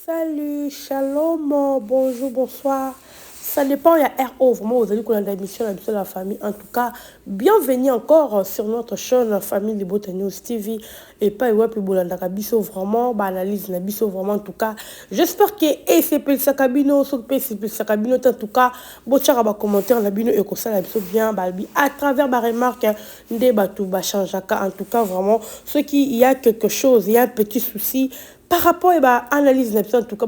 Salut, shalom, bonjour, bonsoir. Ça dépend, il y a RO, vraiment, vous allez connaître l'émission de la famille. En tout cas, bienvenue encore sur notre chaîne Famille Libota News TV. Et pas ouais, puis bolanda kabiso vraiment, bah analyse na biso vraiment en tout cas. J'espère que ECP Sakabino, ECP Sakabino, en tout cas, bochara ba commentaire la bino et que ça la biso bien, balbi à travers ma remarque, ndé batou ba changeaka. En tout cas, vraiment, ce qui il y a quelque chose, il y a un petit souci. Par rapport à l'analyse, en tout cas,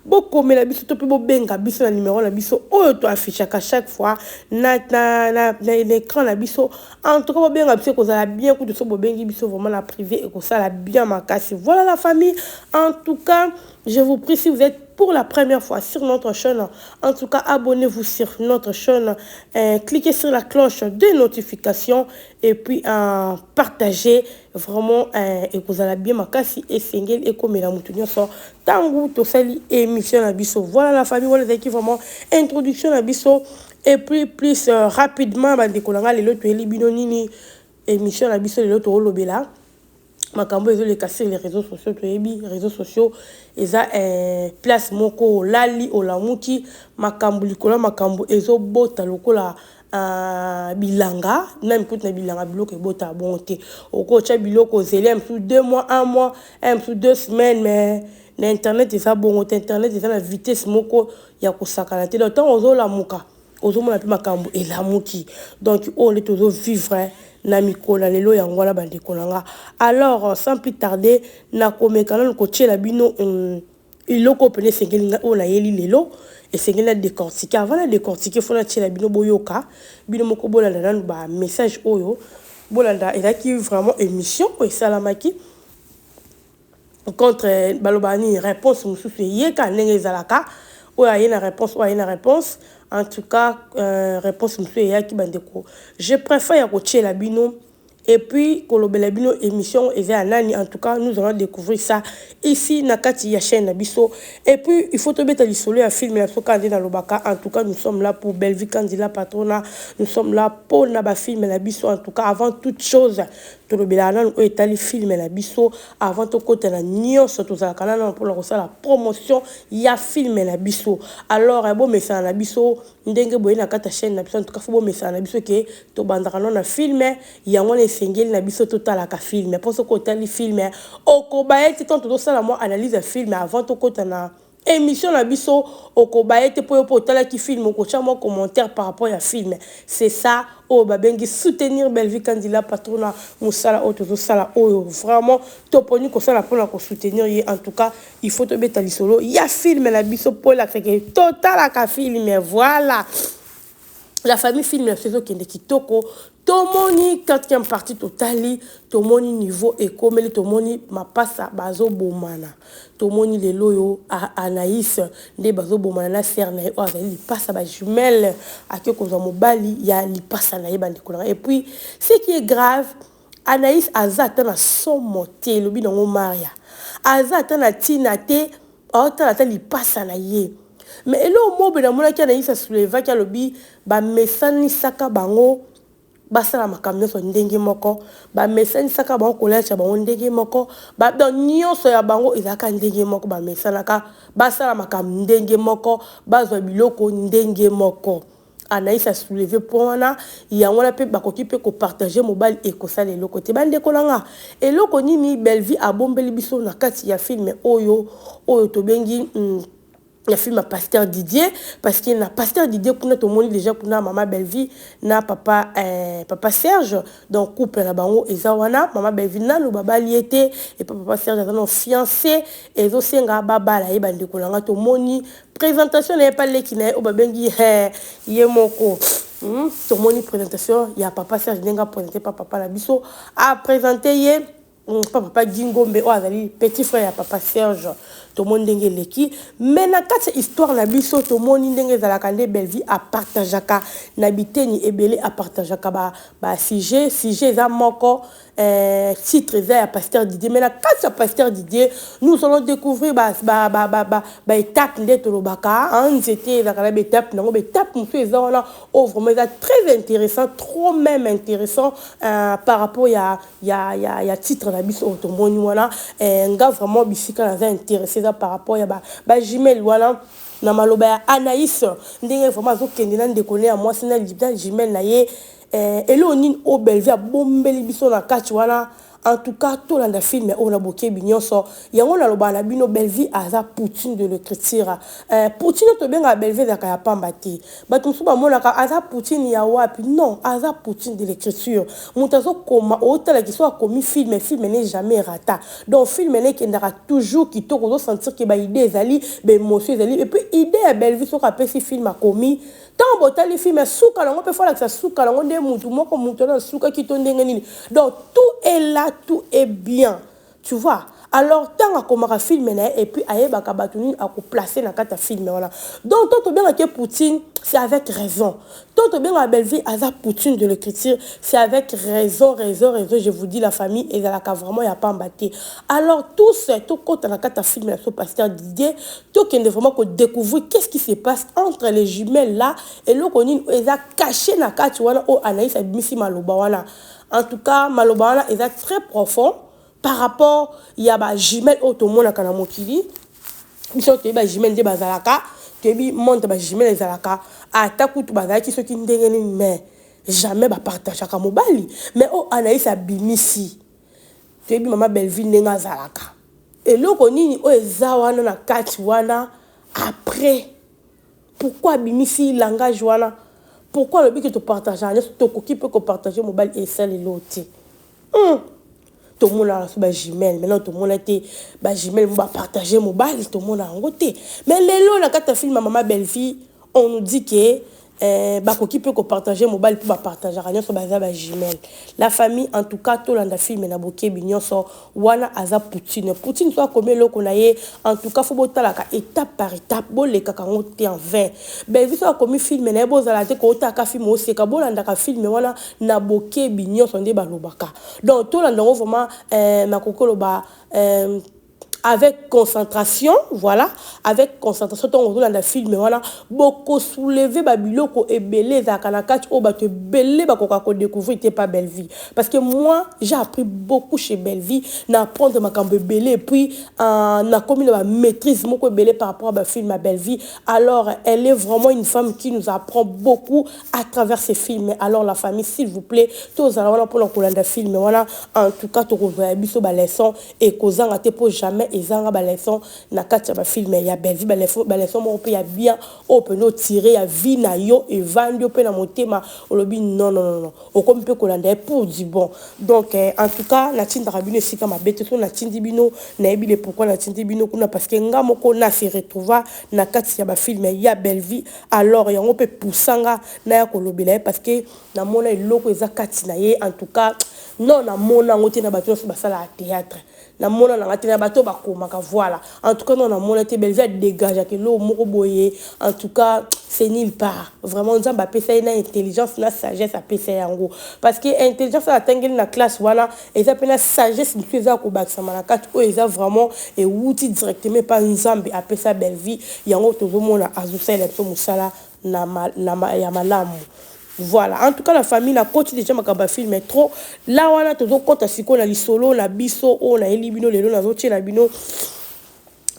beaucoup mais la biso to pe bo benga biso na numéro la biso oyo to affiche à chaque fois na l'écran la biso en tout cas bo benga biso ko za bien coup de so bo bengi biso vraiment la privé et ko ça la bien makasi. Voilà la famille. En tout cas, je vous prie si vous êtes pour la première fois sur notre chaîne, en tout cas, abonnez-vous sur notre chaîne, cliquez sur la cloche de notification et puis partagez vraiment et vous allez bien makasi et single et comme la moutonio sort tangu to sali émission la biso. Voilà la famille, voilà qui vraiment introduction la biso et puis plus rapidement ba dekolanga les loto elibino nini émission la biso les loto lobela. Makambo ezo le casser les réseaux sociaux to ebi réseaux sociaux eza place moko lali olamuki makambo likola makambo ezo bota lokola bilanga même toute na bilanga biloko bota bonté oko cha biloko zele sous 2 mois 1 mois sous 2 semaines mais l'internet eza bon internet eza la vitesse moko ya kosakana te donc ozo la muka ozo mona pe makambo elamuki donc on est ozo vivre na mikola lelo yango la bande kolanga. Alors sans plus tarder na komekana ko tchela bino iloko pene sengelinga o na yeli lelo et sengela décortiquer avant la décortiquer faut na tchela bino boyoka bino moko bolanda nan ba message oyo bolanda elaki vraiment émission ko salamaki contre balobani réponse mususu yeka ndenge ezalaka ou a une réponse ou a une réponse en tout cas réponse monsieur yaki bandeko je préfère coacher la bino et puis kolobela bino émission eza nani en tout cas nous allons découvrir ça ici na kati ya chaîne biso et puis il faut te mettre l'isolo à film la soka na lobaka en tout cas nous sommes là pour belle vie candidat patrona nous sommes là pour na ba film la biso en tout cas avant toute chose to lobela nan o etali film la biso avant to kota na nyonso to za kana pour la promotion ya film la biso alors bon message la biso ndenge boye na kata chaîne na biso en tout cas faut bon message na biso ke to bandaka na film yango les sengeli na biso total ka film pour ce côté li film okobaye tant to sala moi analyse film avant to kota na émission la biso okobaye te po tala ki film ko chamo commentaire par rapport à film c'est ça o babengi soutenir belle vie candidat patrona musala oto sala o vraiment toponi ko sala pour la ko soutenir en tout cas il faut te mettre lisolo il y a film la biso pour la que total ka film voilà la famille film la saison qui est kitoko tomoni 4e partie totali tomoni niveau ekomeli tomoni mapasa bazo bomana tomoni le loyo Anaïs nde bazo bomana na sœur na o azali pasa ba jumelle ake koza mobali ya lipasa na yeba ndikola et puis ce qui est grave Anaïs azata na somo te lobi nango Maria azata na tina te ota ta lipasa na ye mais elo mobe na mona ki Anaïs souleva ki lobi ba mesani saka bango basala makamyo so ndenge moko ba mesani saka bango kolesha bango ndenge moko ba donc nyonso ya bango ezaka ndenge moko ba mesanaka basala makamyo ndenge moko bazwa biloko ndenge moko Anaïs a soulevé point yango la pe bakoki pe ko partager mobile et ko sala eloko te bande kolanga eloko nini belle vie a bombeli biso na kati ya film oyo to bengi il film à Pasteur Didier parce qu'il n'a Pasteur Didier pour notre monde déjà pour maman Bellevie na papa Serge donc couple la bango ezawana maman Bellevie na no baba liete et papa Serge na fiancé ezo senga baba la ebande kolanga to moni présentation n'est pas les qui na o babengi ye moko to moni présentation il y a papa Serge nenga présenté papa la biso a présenté ye papa Gingombe o azali petit frère ya papa Serge to monde ndenge leki mais na kati histoire na biso to moni ndenge zalaka nde belle vie a partageaka na biteni ebele a partageaka ba sujet za moko titre eza ya Pasteur Didier mais na kati ya Pasteur Didier nous allons découvrir étape nde tolobaka nzete ezalaka na étape nango étape mosusu eza wana oh vraiment eza très intéressant trop même intéressant par rapport ya titre na biso oyo tomoni wana nga vraiment bisika naza intéressé eza par rapport ya jumelle wana na maloba ya Anaïs ndenge vraiment azokende na ndeko ne ya mwasi na jumelle na ye elo nini o Belleville abombeli biso na kati wana en tout cas tolanda film on a boké binyonso yango na loba na bino Belleville aza Poutine de l'écriture Poutine to benga Belleville za kaya pamba te bato musu ba mona ka aza Poutine ya wapi non aza Poutine de l'écriture mutazo koma otala ki so komi film n'est jamais rata donc film n'est qui ndara toujours qui to ko sentir que ba idée ezali be émotion ezali et puis idée ya Belleville so ka pesi film a komi tant botali film souka nango pe fala que ça souka nango nde mutu moko mutu na souka ki to ndenge nini donc tout est là tout est bien tu vois alors tant akomaka film et puis ayebaka bato nini akoplacer na kata film voilà donc toto bien que Poutine c'est avec raison toto bien à Belleville aza Poutine de l'écriture c'est avec raison je vous dis la famille ezalaka vraiment ya pamba te alors tout ça tout quand na kata film na so Pasteur Didier tout kende vraiment ko découvrir qu'est-ce qui se passe entre les jumelles là et le konini eza caché na kati wana o Anaïs abimisi maloba wana en tout cas maloba wana eza très profond par rapport il y a ba jumelle automona kana mokili biso te ba jumelle de bazalaka te bi monte ba jumelle ezalaka ataku tu bazalaki soki ndenge ni mais jamais ba partager ka mobali mais o Anaïs abimisi te bi mama Belleville ndenga zalaka eloko nini o eza wana na kati wana après pourquoi abimisi langage wana pourquoi le but que tu partages to koki peut ko partager mobile et ça les lotis tout le monde a ba jumelle maintenant tout le monde a été ba jumelle va partager mobile tout le monde a ngoté mais les lots la carte film maman Belleville on nous dit que ba koki peut ko partager mobile pour ba partager rien sur ba jumelle la famille en tout cas tout landa film na boké bignon so wana aza Poutine soit comme le konaye en tout cas faut botala ka étape par étape bo le kaka ngoté en 20 Belleville soit comme film na bozala te ko ta ka film aussi ka bolanda ka film wana na boké bignon so nde ba lobaka donc tout landa vraiment na kokolo ba avec concentration, voilà, avec concentration, on dans le film, voilà, beaucoup soulever babiloko et belé za kanakach o ba te belé ba ko découvrir t'es pas Belleville parce que moi j'ai appris beaucoup chez Belleville n'apprendre ma cambe belé et puis na comme la maîtrise moko belé par rapport à ba film à Belleville alors elle est vraiment une femme qui nous apprend beaucoup à travers ces films alors la famille s'il vous plaît tous alors pour le film voilà en tout cas to revoya biso ba leçon et kozanga te pour jamais ezanga ba leçon na kati ya ba film ya Belleville ba leçon mo pe ya bien o pe no tirer ya vie na yo et vandi pe na motema olobi non o comme pe kolanda pour du bon donc en tout cas na tinda rabino sika ma bête so na tindi bino na ebile pourquoi na tindi bino kuna parce que nga moko na se retrouver na kati ya ba film ya Belleville alors yango pe poussanga na ya kolobela parce que na mona eloko eza kati na ye en tout cas non na mona ngote na bato so basala théâtre na mona na ngati na bato bakomaka voilà en tout cas non na mona te Belleville dégage que lo moko boye en tout cas c'est nulle part vraiment nzamba pesa na intelligence na sagesse a pesa yango parce que intelligence a tangeli na classe voilà et ça pena sagesse ni pesa ko baksa malakati o eza vraiment et outil directement pas nzambe a pesa Belleville yango tozo mona azusela so musala na ya malamu. Voilà, en tout cas la famille na côté déjà makamba film trop là wana tozo kota siko na lisolo la biso o na elibino lelo na zotie na bino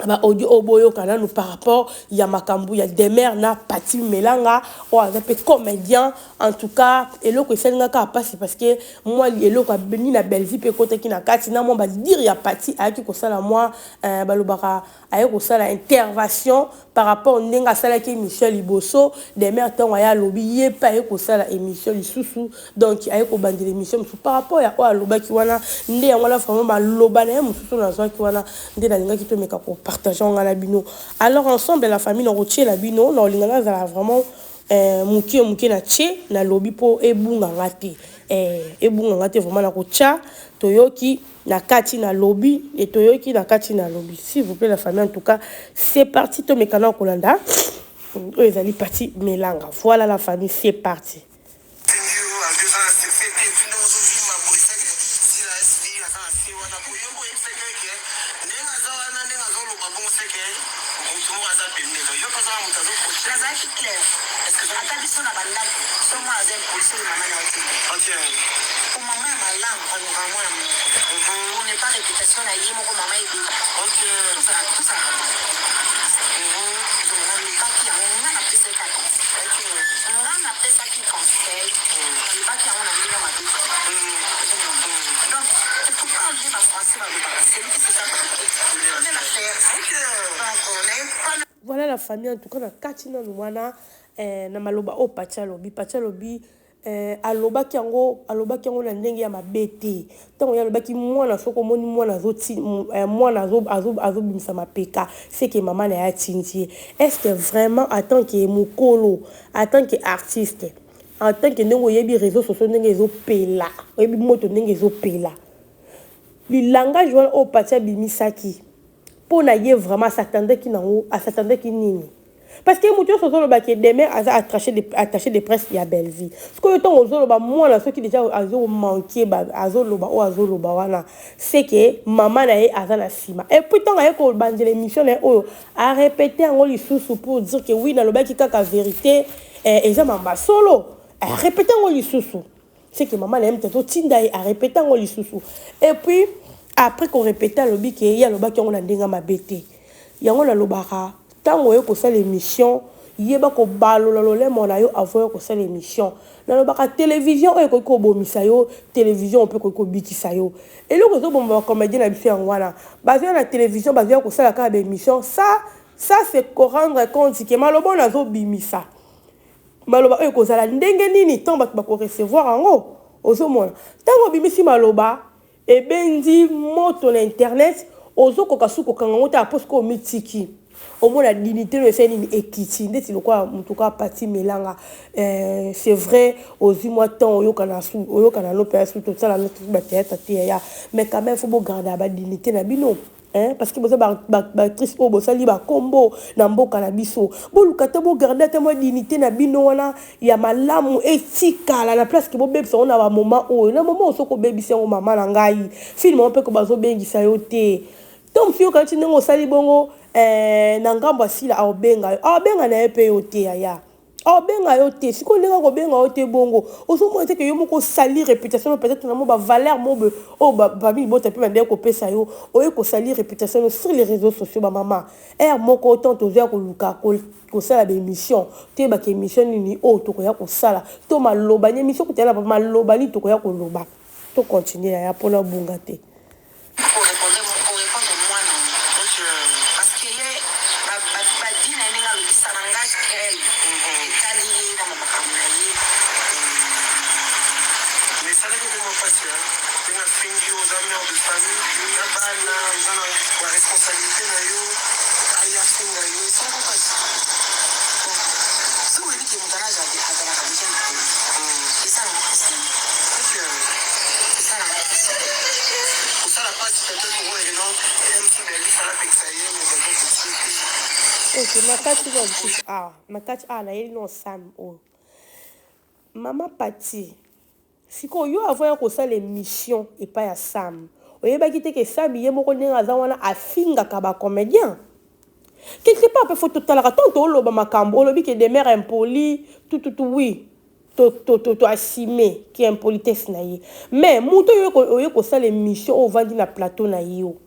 ba audio oboyo kana nous par rapport ya makambu ya Demer na Pati Melanga o azape comédien en tout cas eloko esenga ka passe parce que moi eloko beni na Belleville pe côté ki na kati na mo ba dire ya Pati aki ko sala moi balobaka aye ko sala intervention par rapport ndenga sala ki Michel Liboso Demer tango ya lobi ye pa aye ko sala émission lisusu donc aye ko bandela émission par rapport ya o alobaki wana nde ya wana vraiment ba lobana mususu na zwa ki wana nde na linga ki to meka ko partageons la bino alors ensemble la famille on retient la bino on lingana za vraiment muki na tché na lobby po ebunga ngate ebunga ngate vraiment na kocha toyoki na kati na lobby et toyoki na kati na lobby s'il vous plaît la famille en tout cas c'est parti to mekana kolanda les ali parti Melanga voilà la famille c'est parti. c'est que tout le monde a zappé. Je pense à mon tazo. La zappé clair. Est-ce que j'ai attendu son abandon? Son moi a zappé pour le maman a été. Ok. Pour maman ma langue, on va moi. On n'est pas réputation à y mon maman est. Ok. Tout ça, tout ça. On a appelé ça qui conseille. On a appelé ça qui conseille. On va qui a on a mis dans ma vie. Donc, il faut pas enlever ma français dans le bar. C'est lui qui se fait on est la terre. Donc, on est pas. Voilà la famille en tout cas na katina wana na maloba o pachalobi alobaki yango na ndenge ya mabete tango ya alobaki mwana soko moni mwana azoti mwana azobimisa mapeka c'est que maman na ya tintie est-ce que vraiment en tant que mukolo en tant que artiste en tant que ndenge yebi réseaux sociaux ndenge ezopela yebi moto ndenge ezopela le langage wana o pacha bimisaki pour naïe vraiment s'attendait qui n'en a s'attendait qui nini parce que mutuo sozo le baké demain attaché des presses il y a belle vie ce que le temps aux autres moi là ceux qui déjà azo manqué azo loba ou azo loba wana c'est que maman naïe azana sima et puis tant naïe ko bande l'émission naïe a répété en oli sous pour dire que oui dans le bac qui kaka vérité ils mamba solo a répété en oli sous c'est que maman naïe peut-être tindaï a répété en oli sous et puis après qu'on répétait le bic il y a le bac on a denga ma bête yango la lobara tango yo ko sa l'émission yeba ko balola lolé mona yo avant ko sa l'émission na lobaka télévision o ko bomisa yo télévision on peut ko bikisa yo et le ko bomba comédien na biso yango wana bazia na télévision bazia ko sa la ka émission ça c'est ko rendre compte que maloba na zo bimisa maloba o ko sa la ndenge nini tant ba ko recevoir ango ozomona tango bimisi maloba et bendi moto na internet ozo ko kasuko kango ta poste ko mitiki au moins la dignité de faire une équité ndeti lokwa en tout cas parti melanga c'est vrai aux mois temps oyo kana no pèse tout ça la notre batete ya mais quand même faut garder la dignité na bino hein parce que boza ba actrice o bosali ba combo na mboka na biso bolukata bo garder ta dignité na bino wana ya malamu etika la place que bo bebisa on a ba moment o na moment osoko bebisa o mama na ngai film on peut ko bazo bengisa yo te donc fio quand tu n'engo sali bongo na ngambo asila aobenga na epe yo te ya aobenga yo te siko ndenge ko benga yo te bongo ozomo te que yo moko sali réputation peut-être na mo ba valeur mo o ba mi bota pe bande ko pesa yo o ko sali réputation sur les réseaux sociaux ba mama moko autant to via ko luka ko sala ba émission te ba ke émission ni o to ko ya ko sala to maloba ni émission ko tela ba maloba ni to ko ya ko loba to continuer ya pona bunga te. Makati na yeli no sam o mama pati siko yo avant ko sa l'émission et pas ya sam oyeba kite ke sam ye moko ndinga za wana afinga ka ba comédien quelque part peut faut total raton to loba makambo olobi ke des mères impolis tout oui to assumer qui impolitesse na ye mais muto yo ko sa l'émission au vandi na plateau na yo.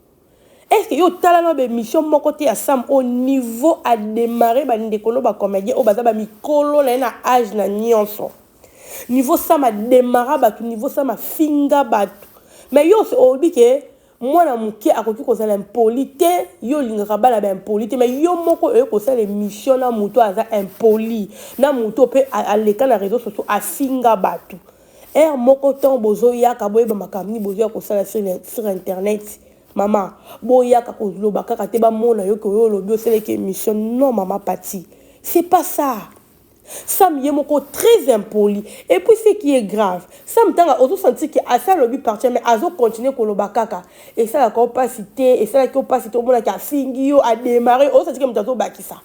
Est-ce que yo tala no be mission mon côté à Sam au niveau à démarrer ba ndekolo ba comédien au baza ba mikolo na âge na nyonso niveau Sam a démarrer ba niveau Sam a finga ba mais yo c'est obi ke moi na muke akoki ko sala impolite yo lingaka ba la impolite mais yo moko ko sala mission na muto aza impoli na muto pe à l'écran na réseaux sociaux a finga ba tout moko temps bozo ya ka boye ba makamni bozo ya ko sala sur internet. Maman, boya kako loba kaka te ba mona yo ko yo lobi osele ke émission non maman pati. C'est pas ça. Sam yé moko très impoli et puis ce qui est grave, Sam tanga ozo senti que asa lobi partir mais azo continuer ko loba kaka et ça la capacité et ça la capacité mona ka fingi yo a démarrer ozo senti que mtazo bakisa.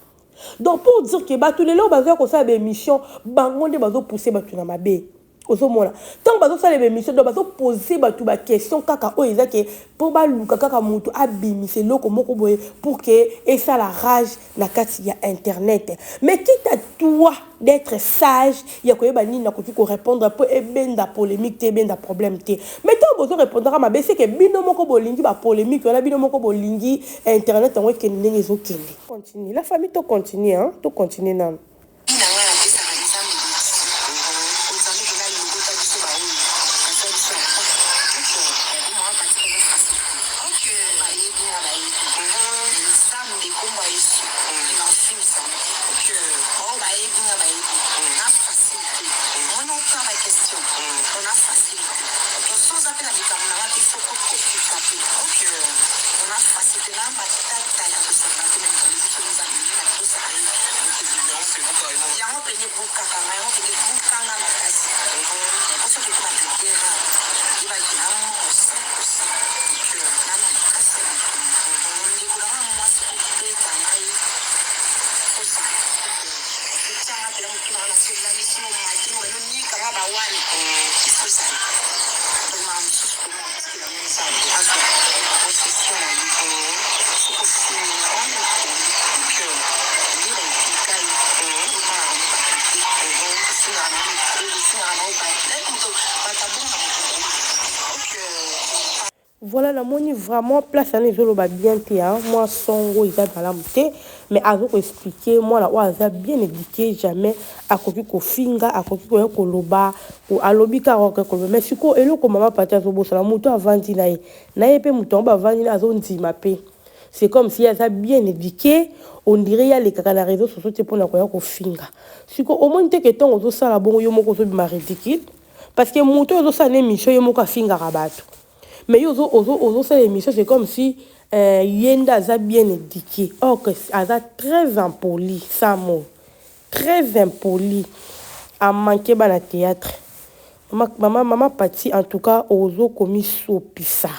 Donc pour dire que ba tous les loba zo ko sa ba émission bango nde bazo pousser ba tuna mabe. ozomona tant bazosala émission donc bazoposer bato baquestion kaka oyo eza ke mpo baluka kaka moto abimisa eloko moko boye pour ke esala rage na kati ya internet. Mais quitte à toi d'être sage ya koyeba nini nakoki korépondre mpo ebenda polémique te ebenda problème te. Mais tant bozorépondre mabe c'est ke bino moko bolingi bapolémique wana bino moko bolingi internet yango ekende ndenge ezokende. Continue la famille to continue hein to continue nano. Voilà, la moni vraiment place à les bien hein. Moi, songo, ils ont la monté, mais à vous expliquer, moi, là, on bien éduqué, jamais à côté ko finga, à côté ko loba, ou à lobi karoka ko mais si ko elo ko maman partir au boss la moto avant dinaï, naïe pe mouton ba avant dinaï zone dimapé. C'est comme si elle a bien éduqué, on dirait y a les caca na réseau sociaux pour na ko finga. Si ko au moins te que ton ozo sala bon yo moko so bi ridicule, parce que moto ozo sa émission yo moko finga rabato. Mais ozo c'est l'émission, c'est comme si Yenda a bien éduqué. Or que a très impoli, ça mot. Très impoli. A manqué dans le théâtre. Maman parti en tout cas ozo commis sopisa.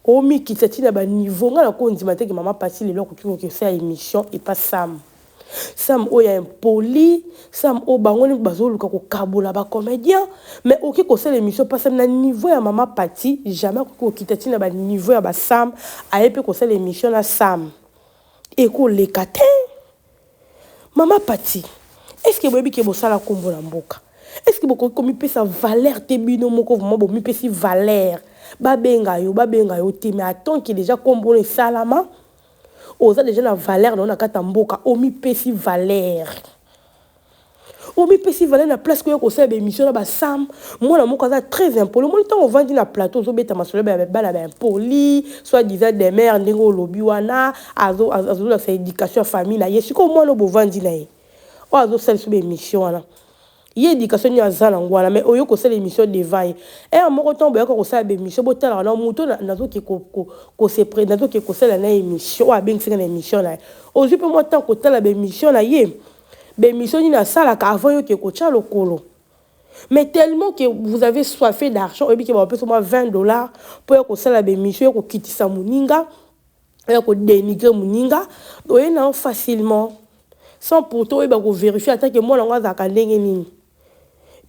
Omi qui s'est na ba niveau ngala ko ndima te que maman parti le loko qui fait émission et pas Sam. Sam oya impoli, Sam o bangoni bazoluka ko kabola ba comédien, mais OK ko c'est l'émission pas na niveau ya maman parti, jamais ko kitati na ba niveau ya ba Sam, ayepe ko c'est l'émission na Sam. Et ko lekate. Maman parti. Est-ce que boyebi ke bosala kombo na mboka? Est-ce que boko komi pesa valeur te bino moko vraiment bo mi pesi valeur? Ba benga yo te mais attends que déjà kombo le salama. Oza déjà la valeur dans la katamboka omi pesi valeur na place que ko sebe émission na ba Sam moi na moko za très impoli moi temps on vend na plateau zo beta masolo ba impoli soit disant des mères ndingo lobi wana azo la sa éducation famille na yesiko moi no bo vandi na ye o azo sel sur émission wana y éducation ni azala ngwana mais oyo ko sel émission devant et en moko temps ba ko sebe émission botala na muto na zo ki ko se présenter ki ko sel na émission o ben na émission na ozu pe moi temps ko tala ba émission na ye ba émission ni na sala ka avant yo ki ko tcha lokolo mais tellement que vous avez soifé d'argent et bien que va payer seulement $20 pour ko sala ba émission ko kitisa muninga et ko dénigrer muninga donc il na facilement sans pourtant il va vérifier attends que moi na nga za ndenge nini.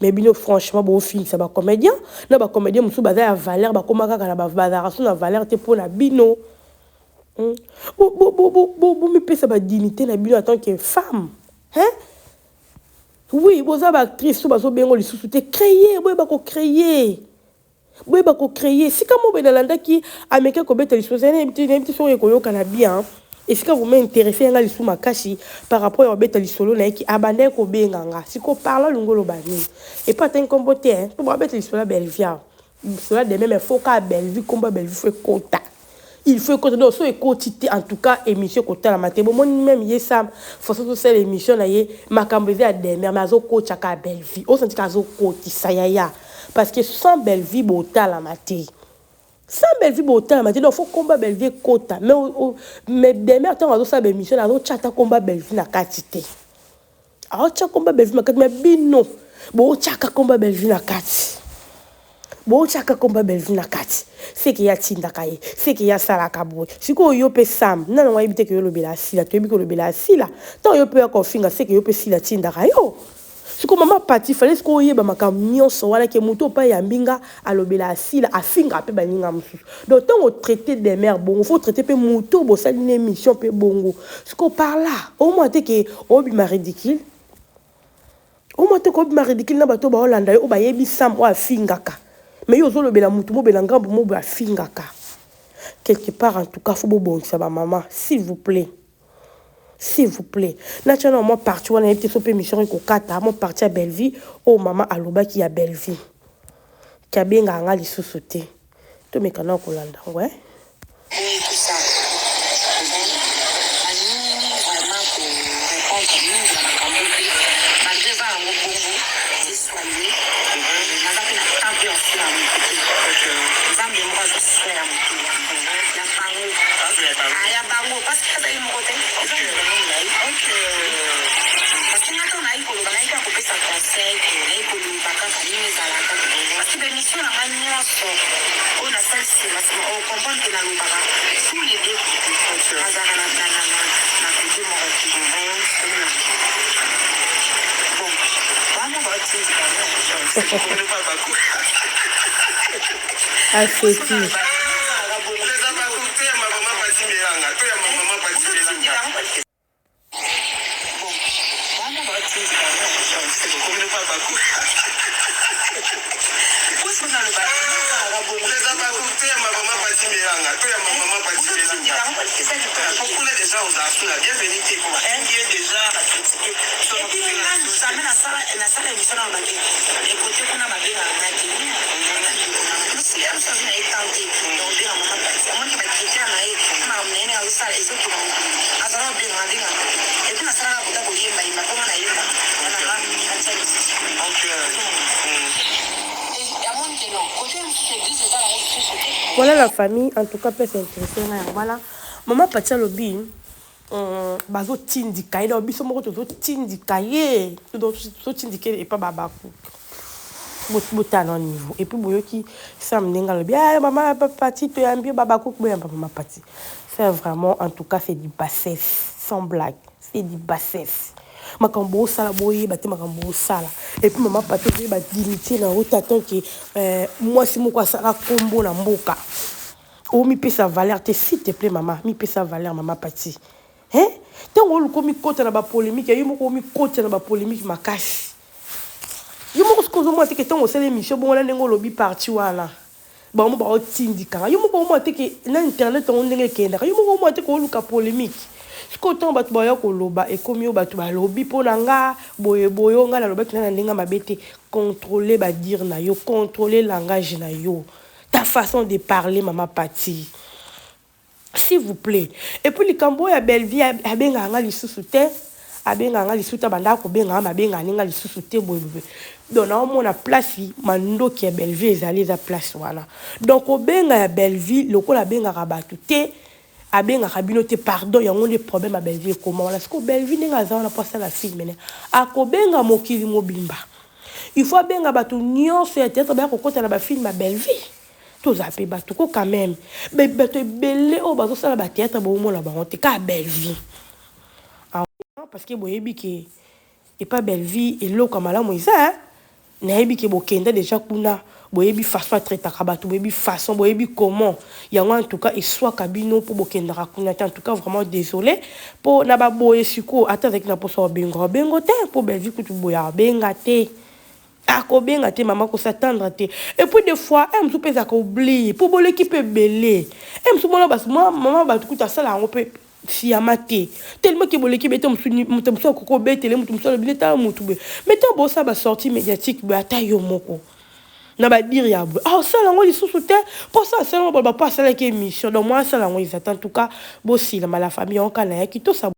Mais bien franchement bon film ça va comédien na ba comédien musu baza ya valeur ba komaka kana ba bazarason na valeur te pour na bino me pesa ba dignité na bino en tant que femme hein oui boza ba actrice ba zo bengo lisusu te créer boy ba ko créer si comme ben landa ki ameka ko beta lisusu na petit so ko yoka na bien. Est-ce que vous m'intéressez à l'issue makashi par rapport à beta lisolo na ki abandé ko benganga si ko parle lungolo bani et pas ten comboté hein pour beta lisolo belvia cela de même faut ka belvi combat belvi faut kota il faut que donc so écoutité en tout cas émission kota la matin bon même yesa faut ça c'est l'émission na ye makambezi a demer mazo coach ka belvi o senti ka zo koti sayaya parce que sans belvi bota la matin. Sans Belvi Botan, il faut combat Belvi Kota. Mais demain, on va faire une mission, on va chatter combat Belvi na katite. On va chatter combat Belvi na katite, mais bino. Bon, chatter combat Belvi na katite. C'est qu'il y a Tindakaye, c'est qu'il y a Salakabo. Si vous avez Sam, non, on va éviter que vous le bélassi, la tu as vu que le bélassi là. Tant que vous avez un finga, c'est que vous avez si la Tindakaye. siko mama pati fallait ce qu'on y ba makamio so wala ke muto pa ya mbinga alobela asila afinga pe baninga mususu donc tant au traiter des mères bon faut traiter pe muto bo sali une émission pe bongo siko par là au moins te ke obi ma ridicule au moins te ko obi ma ridicule na bato ba Holanda o ba yebi sam o afingaka mais yo zo lobela muto mo bela ngambo mo ba afingaka quelque part en tout cas faut bon ça ba maman s'il vous plaît. S'il vous plaît. Naturellement, moi, parti, on a été sur l'émission Kokata, moi, parti à Belleville, oh, maman, Aloba qui a Belleville. Qui a bien gagné les sous-sautés. Tout mes canaux, Kolanda, ouais. Oui, tout ça. Ah, c'est tout. Voilà la famille, en tout cas, peut s'intéresser. Voilà, maman Patia Lobby, bazo tindika, il a obiso moko to tindika, to tindika et pas babaku. Botan au niveau. Et puis boyoki, ça me n'enga lobby, ah maman Pati, tu es un bien babaku, maman Pati. C'est vraiment, en tout cas, c'est du bassesse, sans blague, c'est du bassesse. Makambo sala boye bate makambo sala et puis maman Pati ba dignité na route attend que moi si moko sala combo na mboka o mi pesa valeur te s'il te plaît maman mi pesa valeur maman Pati hein tant on ko mi côté na ba polémique yo moko mi côté na ba polémique makasi yo moko ce que moi te que tant on sala émission bon la nengo lobby parti wala ba mo ba o tindika yo moko mo te que na internet on ndenge kenda yo moko mo te ko luka polémique. Quand batu baya koloba et comme yo batu ba lobby ponanga boyo nga la loba kina ndinga mabete contrôler ba dire na yo contrôler langage na yo ta façon de parler maman Pati s'il vous plaît et puis le cambo ya Belleville abenga nga lisusu te abenga nga lisusu ta banda ko benga mabenga ninga lisusu te boye donc na mona place mando ki ya Belleville ezali za place wana donc obenga ya Belleville lokola benga ka batu te abenga kabino te pardon yango des problèmes à Belleville comment voilà ce que Belleville ninga za na posa la fille mena akobenga mokili mobimba il faut benga batu nyonso ya théâtre ba ko kota na ba film à Belleville to zape batu ko quand même mais batu belé o bazo sala ba théâtre bo mo la ba honte ka Belleville parce que boyebi ke et pas Belleville et lo kamala moisa hein na yebi ke bokenda déjà kuna boyebi façon traiter kabatu boyebi façon boyebi comment yango en tout cas et soit kabino pour bokenda rakuna en tout cas vraiment désolé pour na ba boye siko ata avec na poso bengo te pour Belleville kutu boya benga te akobenga te maman ko s'attendre te et puis des fois me sou pesa ko oublier pour bol équipe belé me sou mona bas maman ba tukuta sala on peut fiamate tellement que bol équipe était mutu ko betele mutu le bileta mutu mais tant bo ça ba sortie médiatique ba ta yo moko na ba dire ya ah ça là on les sous-souté pour ça ça on va pas ça la émission donc moi ça là on ils attendent en tout cas bossi la famille on kana ya ki to ça